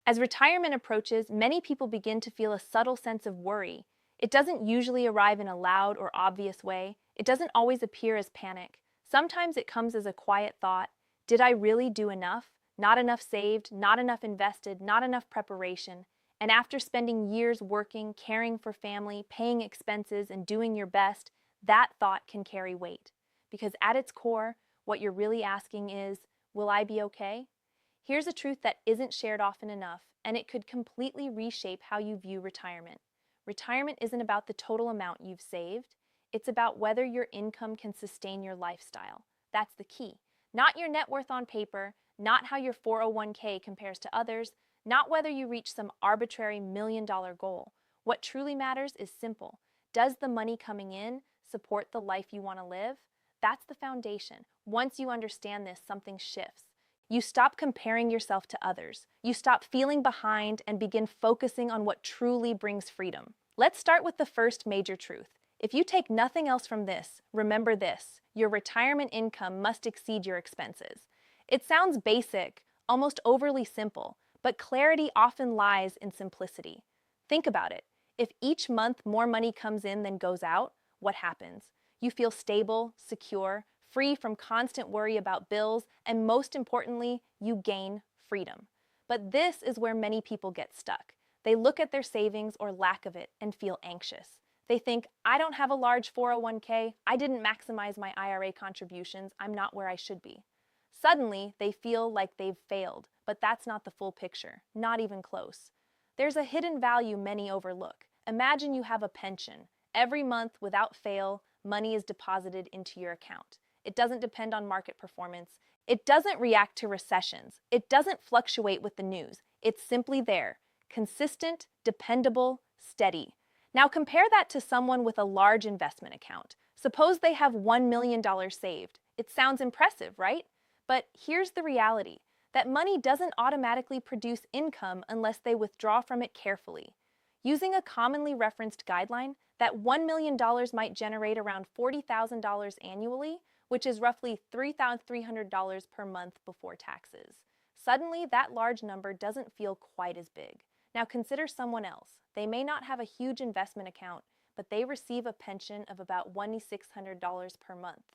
As retirement approaches, many people begin to feel a subtle sense of worry. It doesn't usually arrive in a loud or obvious way. It doesn't always appear as panic. Sometimes it comes as a quiet thought. Did I really do enough? Not enough saved, not enough invested, not enough preparation. And after spending years working, caring for family, paying expenses, and doing your best, that thought can carry weight. Because at its core, what you're really asking is, will I be okay? Here's a truth that isn't shared often enough, and it could completely reshape how you view retirement. Retirement isn't about the total amount you've saved, it's about whether your income can sustain your lifestyle. That's the key. Not your net worth on paper, not how your 401k compares to others, not whether you reach some arbitrary $1 million goal. What truly matters is simple. Does the money coming in support the life you want to live? That's the foundation. Once you understand this, something shifts. You stop comparing yourself to others. You stop feeling behind and begin focusing on what truly brings freedom. Let's start with the first major truth. If you take nothing else from this, remember this: your retirement income must exceed your expenses. It sounds basic, almost overly simple, but clarity often lies in simplicity. Think about it. If each month more money comes in than goes out, what happens? You feel stable, secure, free from constant worry about bills, and most importantly, you gain freedom. But this is where many people get stuck. They look at their savings or lack of it and feel anxious. They think, I don't have a large 401k, I didn't maximize my IRA contributions, I'm not where I should be. Suddenly, they feel like they've failed, but that's not the full picture, not even close. There's a hidden value many overlook. Imagine you have a pension. Every month, without fail, money is deposited into your account. It doesn't depend on market performance. It doesn't react to recessions. It doesn't fluctuate with the news. It's simply there, consistent, dependable, steady. Now compare that to someone with a large investment account. Suppose they have $1 million saved. It sounds impressive, right? But here's the reality: that money doesn't automatically produce income unless they withdraw from it carefully. Using a commonly referenced guideline, that $1 million might generate around $40,000 annually, which is roughly $3,300 per month before taxes. Suddenly, that large number doesn't feel quite as big. Now consider someone else. They may not have a huge investment account, but they receive a pension of about $2,600 per month.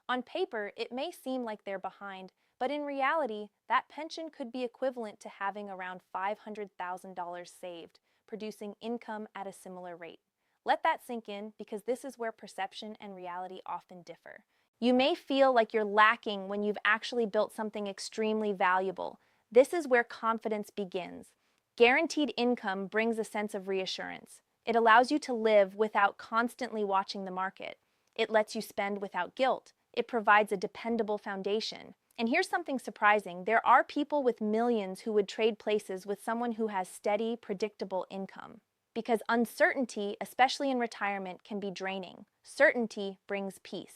On paper, it may seem like they're behind, but in reality, that pension could be equivalent to having around $500,000 saved, producing income at a similar rate. Let that sink in, because this is where perception and reality often differ. You may feel like you're lacking when you've actually built something extremely valuable. This is where confidence begins. Guaranteed income brings a sense of reassurance. It allows you to live without constantly watching the market. It lets you spend without guilt. It provides a dependable foundation. And here's something surprising: there are people with millions who would trade places with someone who has steady, predictable income. Because uncertainty, especially in retirement, can be draining. Certainty brings peace.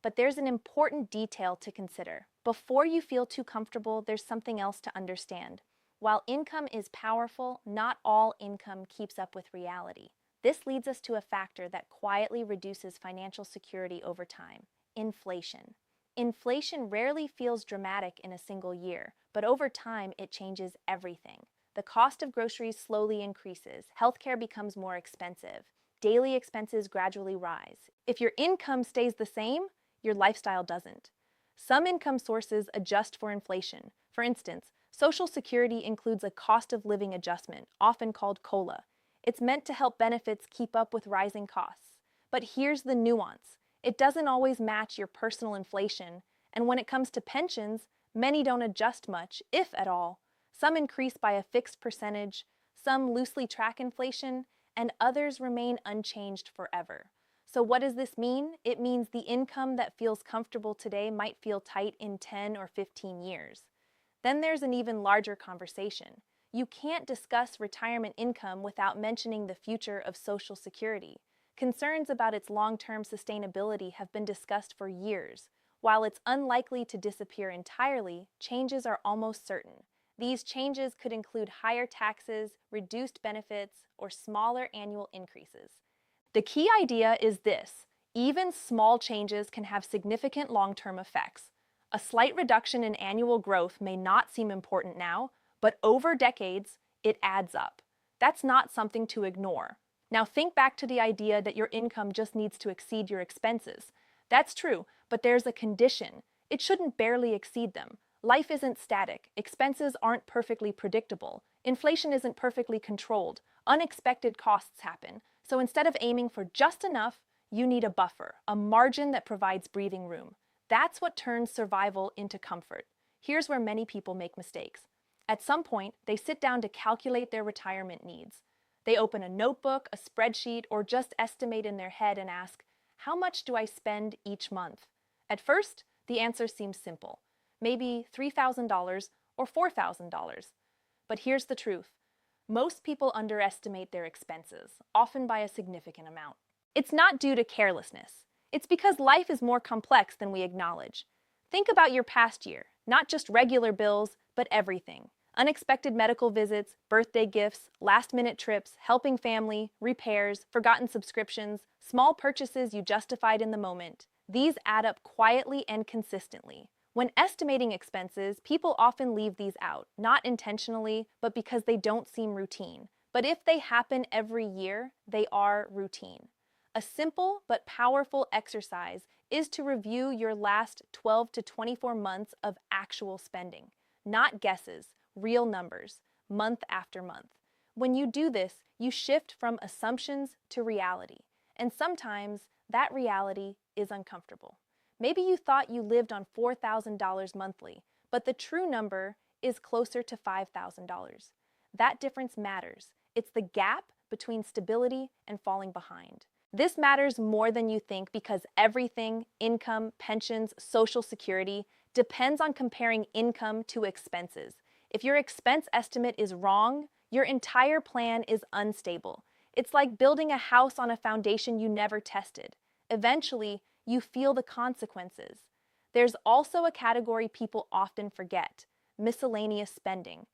But there's an important detail to consider. Before you feel too comfortable, there's something else to understand. While income is powerful, not all income keeps up with reality. This leads us to a factor that quietly reduces financial security over time: inflation. Inflation rarely feels dramatic in a single year, but over time it changes everything. The cost of groceries slowly increases, healthcare becomes more expensive, daily expenses gradually rise. If your income stays the same, your lifestyle doesn't. Some income sources adjust for inflation. For instance, Social Security includes a cost of living adjustment, often called COLA. It's meant to help benefits keep up with rising costs. But here's the nuance: it doesn't always match your personal inflation, and when it comes to pensions, many don't adjust much, if at all. Some increase by a fixed percentage, some loosely track inflation, and others remain unchanged forever. So what does this mean? It means the income that feels comfortable today might feel tight in 10 or 15 years. Then there's an even larger conversation. You can't discuss retirement income without mentioning the future of Social Security. Concerns about its long-term sustainability have been discussed for years. While it's unlikely to disappear entirely, changes are almost certain. These changes could include higher taxes, reduced benefits, or smaller annual increases. The key idea is this: even small changes can have significant long-term effects. A slight reduction in annual growth may not seem important now, but over decades, it adds up. That's not something to ignore. Now think back to the idea that your income just needs to exceed your expenses. That's true, but there's a condition. It shouldn't barely exceed them. Life isn't static. Expenses aren't perfectly predictable. Inflation isn't perfectly controlled. Unexpected costs happen. So instead of aiming for just enough, you need a buffer, a margin that provides breathing room. That's what turns survival into comfort. Here's where many people make mistakes. At some point, they sit down to calculate their retirement needs. They open a notebook, a spreadsheet, or just estimate in their head and ask, how much do I spend each month? At first, the answer seems simple. Maybe $3,000 or $4,000. But here's the truth. Most people underestimate their expenses, often by a significant amount. It's not due to carelessness. It's because life is more complex than we acknowledge. Think about your past year, not just regular bills, but everything. Unexpected medical visits, birthday gifts, last-minute trips, helping family, repairs, forgotten subscriptions, small purchases you justified in the moment. These add up quietly and consistently. When estimating expenses, people often leave these out, not intentionally, but because they don't seem routine. But if they happen every year, they are routine. A simple but powerful exercise is to review your last 12 to 24 months of actual spending, not guesses, real numbers, month after month. When you do this, you shift from assumptions to reality, and sometimes that reality is uncomfortable. Maybe you thought you lived on $4,000 monthly, but the true number is closer to $5,000. That difference matters. It's the gap between stability and falling behind. This matters more than you think because everything, income, pensions, Social Security, depends on comparing income to expenses. If your expense estimate is wrong, your entire plan is unstable. It's like building a house on a foundation you never tested. Eventually, you feel the consequences. There's also a category people often forget: miscellaneous spending.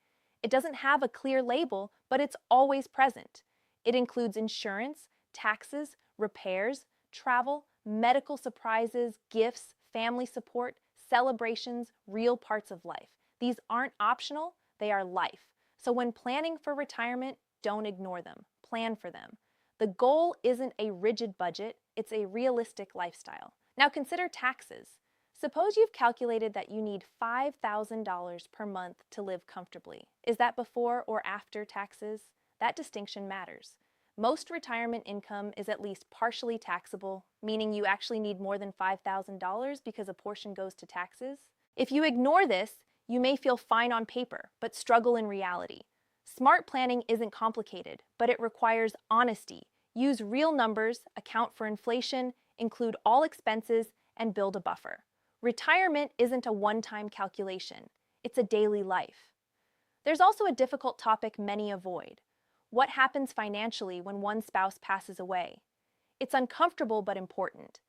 It doesn't have a clear label, but it's always present. It includes insurance, taxes, repairs, travel, medical surprises, gifts, family support, celebrations, real parts of life. These aren't optional, they are life. So when planning for retirement, don't ignore them. Plan for them. The goal isn't a rigid budget, it's a realistic lifestyle. Now consider taxes. Suppose you've calculated that you need $5,000 per month to live comfortably. Is that before or after taxes? That distinction matters. Most retirement income is at least partially taxable, meaning you actually need more than $5,000 because a portion goes to taxes. If you ignore this, you may feel fine on paper, but struggle in reality. Smart planning isn't complicated, but it requires honesty. Use real numbers, account for inflation, include all expenses, and build a buffer. Retirement isn't a one-time calculation. It's a daily life. There's also a difficult topic many avoid. What happens financially when one spouse passes away? It's uncomfortable but important.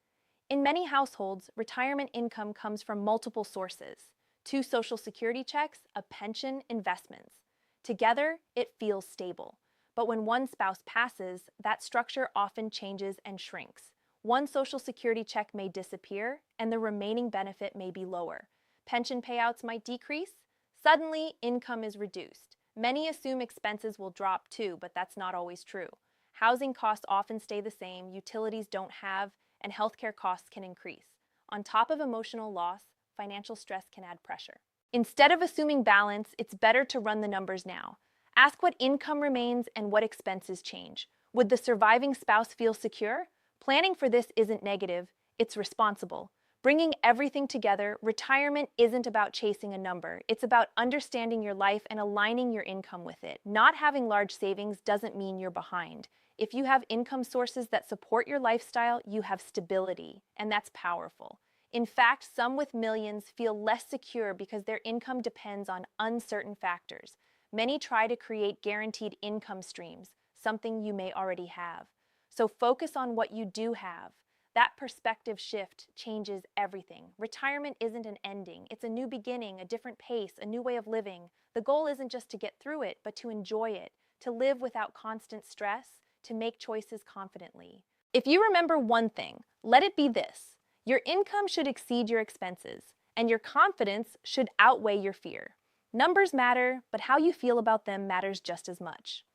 In many households, retirement income comes from multiple sources: 2 Social Security checks, a pension, investments. Together, it feels stable. But when one spouse passes, that structure often changes and shrinks. One Social Security check may disappear, and the remaining benefit may be lower. Pension payouts might decrease. Suddenly, income is reduced. Many assume expenses will drop too, but that's not always true. Housing costs often stay the same, utilities don't have, and healthcare costs can increase. On top of emotional loss, financial stress can add pressure. Instead of assuming balance, it's better to run the numbers now. Ask what income remains and what expenses change. Would the surviving spouse feel secure? Planning for this isn't negative, it's responsible. Bringing everything together, retirement isn't about chasing a number. It's about understanding your life and aligning your income with it. Not having large savings doesn't mean you're behind. If you have income sources that support your lifestyle, you have stability, and that's powerful. In fact, some with millions feel less secure because their income depends on uncertain factors. Many try to create guaranteed income streams, something you may already have. So focus on what you do have. That perspective shift changes everything. Retirement isn't an ending. It's a new beginning, a different pace, a new way of living. The goal isn't just to get through it, but to enjoy it, to live without constant stress, to make choices confidently. If you remember one thing, let it be this: your income should exceed your expenses, and your confidence should outweigh your fear. Numbers matter, but how you feel about them matters just as much.